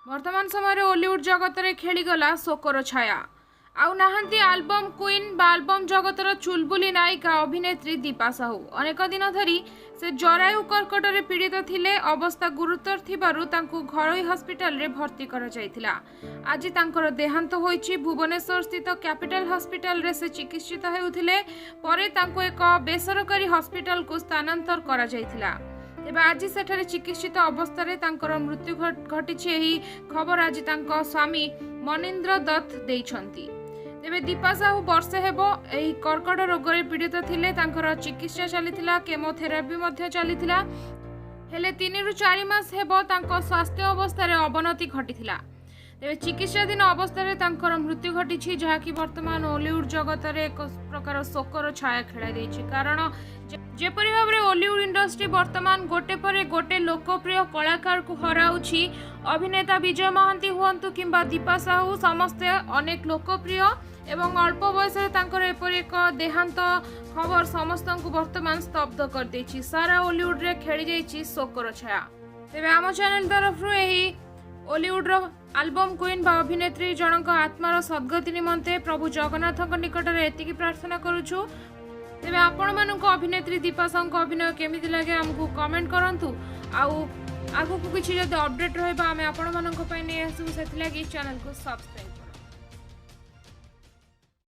वर्तमान समय ओलीवुड जगत में खेलीगला शोकर छाया आउ नाहांती आल्बम क्वीन बा आल्बम जगतर चुलबुली नायिका अभिनेत्री दीपा साहू अनेक दिन धरी से जरायु कर्कट रे पीड़ित थिले। अवस्था गुरुतर थिबारु तांकु घरोई हॉस्पिटल रे भर्ती करा जायथिला। आज तांकर देहांत होईछि। भुवनेश्वर स्थित कैपिटल हॉस्पिटल रे से चिकित्सित हेउथिले। परे तांकु एक बेसरकारी हॉस्पिटल को स्थानांतर करा जायथिला। तेबे आज सेठारे चिकित्सित अवस्था तांकर मृत्यु घटिछि। एही खबर आज तांको स्वामी मनीन्द्र दत्त देइछंती। तेबे दीपा साहू वर्षे हेबो एही कर्कट रोग रे पीड़ित थिले। तांकर चिकित्सा चलीथिला, केमोथेरापी मध्ये चलीथिला। हेले 3 रु 4 मास हेबो तांको स्वास्थ्य अवस्था रे अवनति घटिथिला। तेबे चिकित्साधीन अवस्था रे तांकर मृत्यु घटिछि, जहाँकि वर्तमान ओलीवुड जगत रे एक प्रकार शोकर छाया खेला देछि। कारण जेपरि भाव रे ओलीवुड इंडस्ट्री वर्तमान गोटे पर गोटे लोकप्रिय कलाकार को हराउछि। अभिनेता विजय महांती हुअंतु किंबा दीपा साहू समस्ते अनेक लोकप्रिय एवं अल्प बयस एपरि एक देहांत खबर समस्त को वर्तमान स्तब्ध कर देछि। सारा ओलीवुड रे खेली जाइछि शोकर छाया। तेबे आम चैनल तरफ एही ओलीवुड रो आल्बम क्वीन बा अभिनेत्री जनक आत्मार सद्गति निमंते प्रभु जगन्नाथ निकट में एतिकी प्रार्थना करुछु। तेबे आपण मानक अभिनेत्री दीपा साहू अभिनय केमिति लगे हमकु कमेंट करंतु। आउ आगु को किछि जदि अपडेट रहबा आमे आपण मानक पय नै आसु, सेति लागि चैनल को सब्सक्राइब